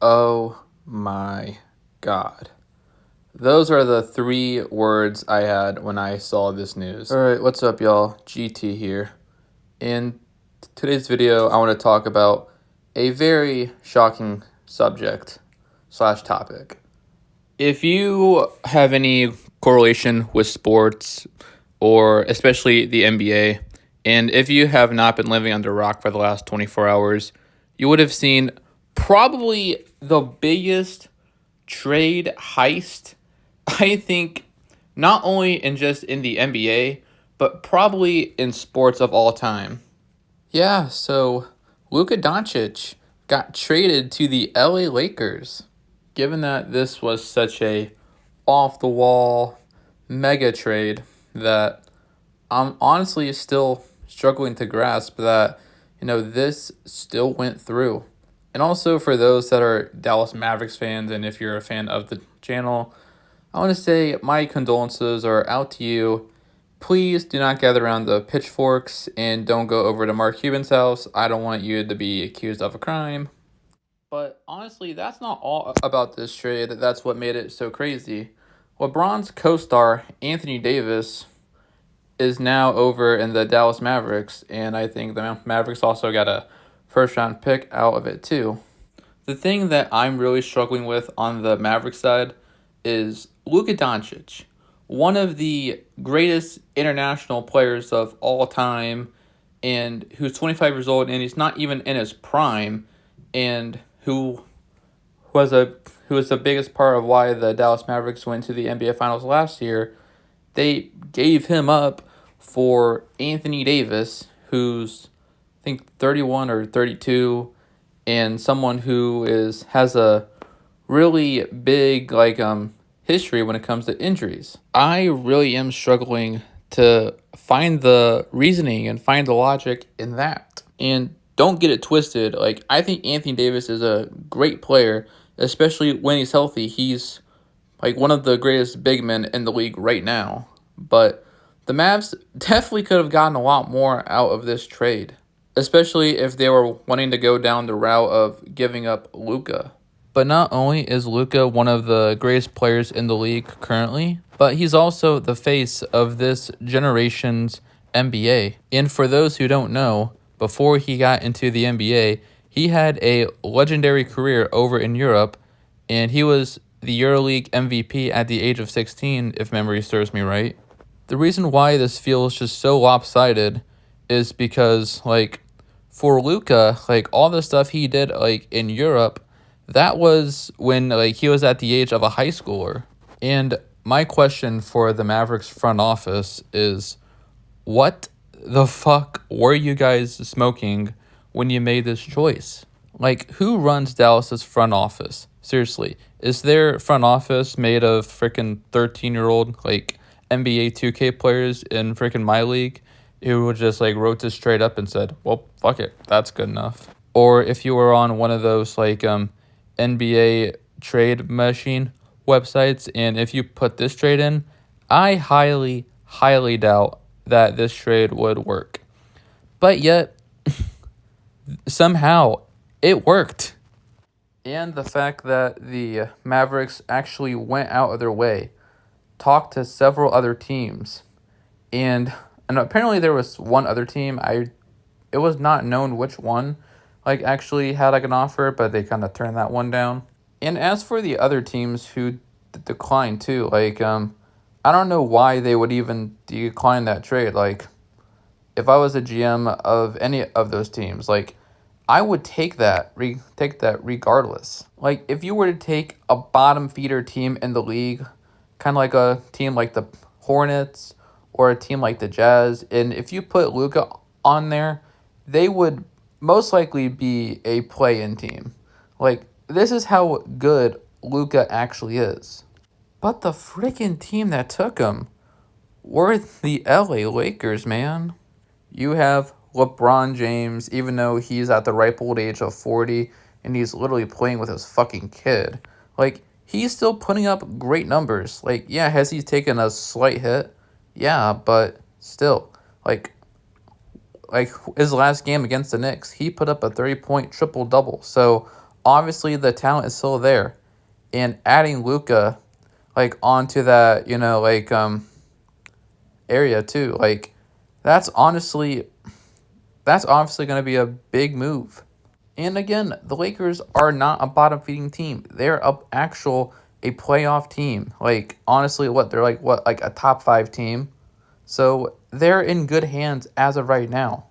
Oh my God. Those are the three words I had when I saw this news. Alright, what's up, y'all? GT here. In today's video, I want to talk about a very shocking subject slash topic. If you have any correlation with sports, or especially the NBA, and if you have not been living under a rock for the last 24 hours, you would have seen probably the biggest trade heist, I think, not only in the NBA, but probably in sports of all time. Yeah, so Luka Doncic got traded to the LA Lakers. Given that this was such a off the wall mega trade that I'm honestly still struggling to grasp that, this still went through. And also for those that are Dallas Mavericks fans, and if you're a fan of the channel, I want to say my condolences are out to you. Please do not gather around the pitchforks and don't go over to Mark Cuban's house. I don't want you to be accused of a crime. But honestly, that's not all about this trade. That's what made it so crazy. LeBron's co-star, Anthony Davis, is now over in the Dallas Mavericks, and I think the Mavericks also got a first-round pick out of it too. The thing that I'm really struggling with on the Mavericks side is Luka Doncic, one of the greatest international players of all time, and who's 25 years old, and he's not even in his prime, and was a who was the biggest part of why the Dallas Mavericks went to the NBA Finals last year. They gave him up for Anthony Davis, who's I think 31 or 32, and someone who has a really big history when it comes to injuries. I really am struggling to find the reasoning and find the logic in that. And don't get it twisted. Like, I think Anthony Davis is a great player, especially when he's healthy. He's like one of the greatest big men in the league right now. But the Mavs definitely could have gotten a lot more out of this trade, especially if they were wanting to go down the route of giving up Luka. But not only is Luka one of the greatest players in the league currently, but he's also the face of this generation's NBA. And for those who don't know, before he got into the NBA, he had a legendary career over in Europe, and he was the EuroLeague MVP at the age of 16, if memory serves me right. The reason why this feels just so lopsided is because, for Luka, all the stuff he did, in Europe, that was when, he was at the age of a high schooler. And my question for the Mavericks front office is, what the fuck were you guys smoking when you made this choice? Who runs Dallas's front office? Seriously, is their front office made of freaking 13-year-old, NBA 2K players in freaking my league who just, wrote this straight up and said, well, fuck it, that's good enough? Or if you were on one of those, NBA trade machine websites, and if you put this trade in, I highly, highly doubt that this trade would work. But yet, somehow, it worked. And the fact that the Mavericks actually went out of their way, talked to several other teams, and apparently there was one other team, it was not known which one, actually had an offer, but they kind of turned that one down. And as for the other teams who declined too, I don't know why they would even decline that trade. If I was a GM of any of those teams, I would take that regardless. If you were to take a bottom feeder team in the league, kind of like a team like the Hornets or a team like the Jazz, and if you put Luka on there, they would most likely be a play-in team. This is how good Luka actually is. But the freaking team that took him were the LA Lakers, man. You have LeBron James, even though he's at the ripe old age of 40 and he's literally playing with his fucking kid. He's still putting up great numbers. Yeah, has he taken a slight hit? Yeah, but still. His last game against the Knicks, he put up a 30-point triple-double. So, obviously the talent is still there. And adding Luka, like, onto that, area too, like, that's honestly, that's obviously going to be a big move. And again, the Lakers are not a bottom feeding team. They're a playoff team. Like, honestly, they're like a top 5 team. So they're in good hands as of right now.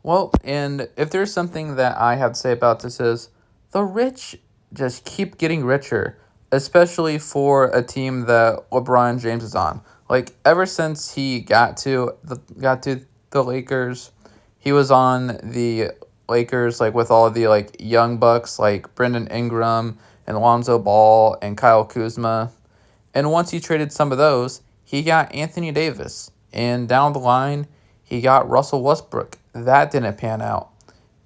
Well, and if there's something that I have to say about this is the rich just keep getting richer, especially for a team that LeBron James is on. Like, ever since he got to the Lakers, he was on the Lakers like with all of the like young bucks like Brandon Ingram and Lonzo Ball and Kyle Kuzma. And once he traded some of those, he got Anthony Davis. And down the line, he got Russell Westbrook. That didn't pan out.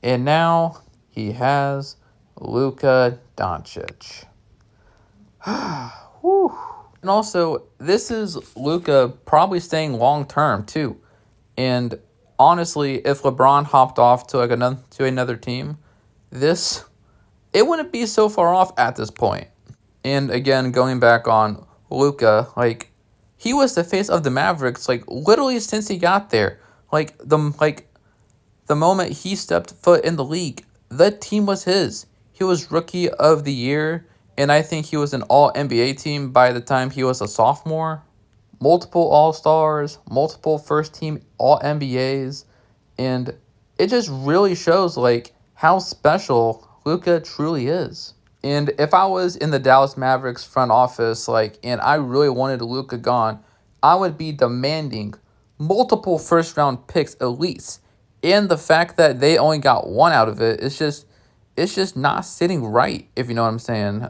And now he has Luka Doncic. Whew. And also, this is Luka probably staying long term too. And honestly, if LeBron hopped off to another team, it wouldn't be so far off at this point. And again, going back on Luka, like, he was the face of the Mavericks, like, literally since he got there. The moment he stepped foot in the league, the team was his. He was Rookie of the Year, and I think he was an All-NBA team by the time he was a sophomore. Multiple All-Stars, multiple first-team All-NBAs, and it just really shows, like, how special Luka truly is. And if I was in the Dallas Mavericks front office, like, and I really wanted Luka gone, I would be demanding multiple first-round picks at least. And the fact that they only got one out of it, it's just not sitting right, if you know what I'm saying.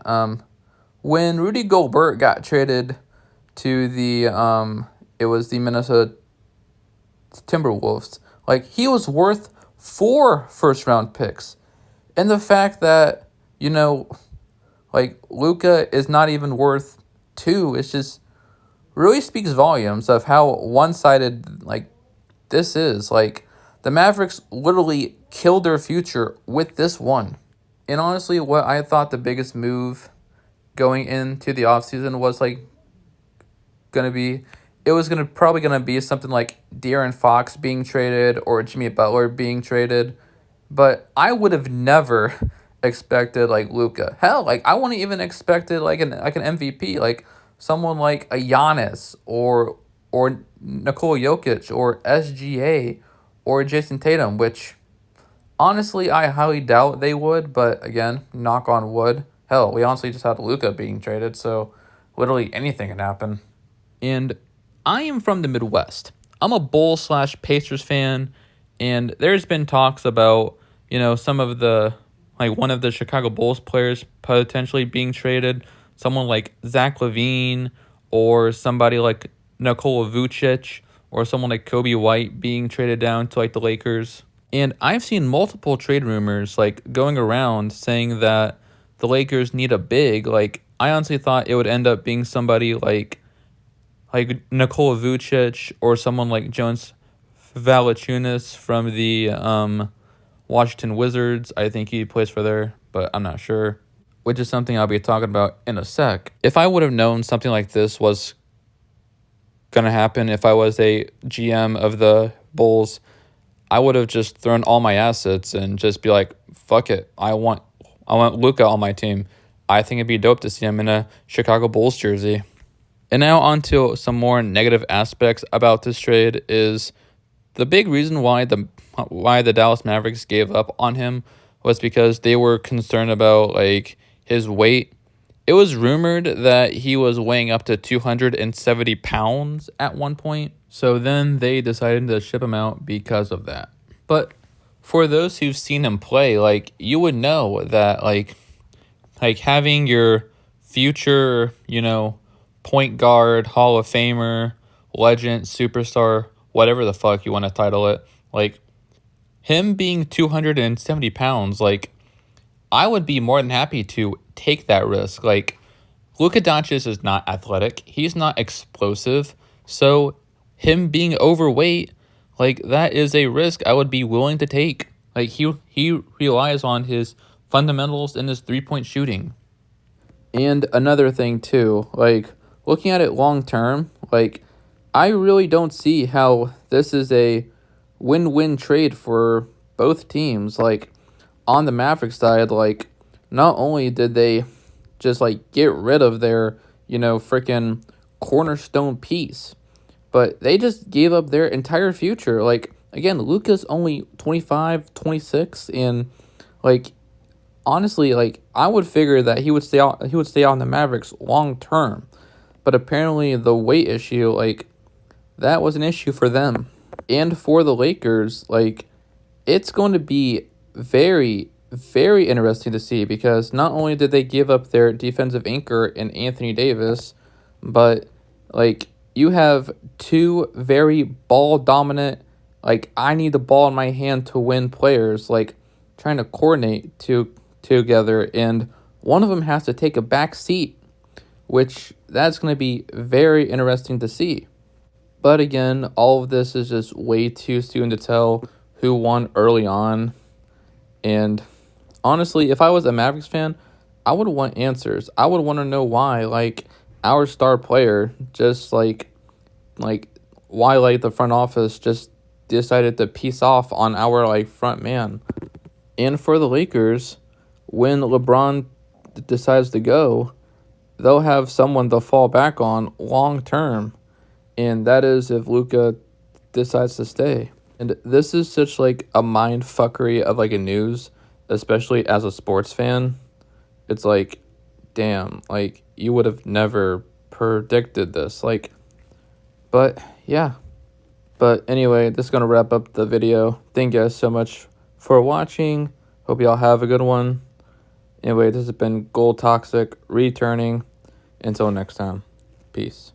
When Rudy Gobert got traded to it was the Minnesota Timberwolves, like, he was worth 4 first-round picks. And the fact that, like, Luka is not even worth 2, it's just really speaks volumes of how one-sided, like, this is. Like, the Mavericks literally killed their future with this one. And honestly, what I thought the biggest move going into the offseason was, like, probably gonna be something like De'Aaron Fox being traded or Jimmy Butler being traded. But I would have never expected, like, Luka. Hell, like, I wouldn't even expected like an MVP, like someone like a Giannis or Nikola Jokic or SGA or Jason Tatum, which honestly I highly doubt they would. But again, knock on wood. Hell, we honestly just had Luka being traded, so literally anything can happen. And I am from the Midwest. I'm a Bulls/Pacers fan, and there's been talks about, some of one of the Chicago Bulls players potentially being traded, someone like Zach LaVine or somebody like Nikola Vucic or someone like Kobe White being traded down to, like, the Lakers. And I've seen multiple trade rumors, like, going around saying that the Lakers need a big. Like, I honestly thought it would end up being somebody like Nikola Vucic or someone like Jonas Valanciunas from the Washington Wizards. I think he plays for there, but I'm not sure, which is something I'll be talking about in a sec. If I would have known something like this was going to happen, if I was a GM of the Bulls, I would have just thrown all my assets and just be like, fuck it, I want Luka on my team. I think it'd be dope to see him in a Chicago Bulls jersey. And now on to some more negative aspects about this trade is the big reason why the Dallas Mavericks gave up on him was because they were concerned about, like, his weight. It was rumored that he was weighing up to 270 pounds at one point. So then they decided to ship him out because of that. But for those who've seen him play, like, you would know that, like having your future, point guard, Hall of Famer, legend, superstar, whatever the fuck you want to title it, like, him being 270 pounds, like, I would be more than happy to take that risk. Like, Luka Doncic is not athletic. He's not explosive. So him being overweight, like, that is a risk I would be willing to take. Like, he relies on his fundamentals in his three-point shooting. And another thing too, like looking at it long term, like I really don't see how this is a win-win trade for both teams. Like on the Mavericks side, like not only did they just like get rid of their, freaking cornerstone piece, but they just gave up their entire future. Like again, Luka's only 25, 26, and like honestly, like I would figure that he would stay on the Mavericks long term. But apparently the weight issue, like that was an issue for them. And for the Lakers, like it's going to be very, very interesting to see, because not only did they give up their defensive anchor in Anthony Davis, but like you have two very ball dominant, like I need the ball in my hand to win players, like trying to coordinate together, and one of them has to take a back seat, which that's going to be very interesting to see. But again, all of this is just way too soon to tell who won early on. And honestly, if I was a Mavericks fan, I would want answers. I would want to know why, like, our star player just, like, why, like, the front office just decided to piece off on our, like, front man. And for the Lakers, when LeBron decides to go, they'll have someone to fall back on long term. And that is if Luka decides to stay. And this is such like a mind fuckery of like a news, especially as a sports fan. It's like, damn, like you would have never predicted this. Like, but yeah. But anyway, this is going to wrap up the video. Thank you guys so much for watching. Hope y'all have a good one. Anyway, this has been Gold Toxic returning. Until next time, peace.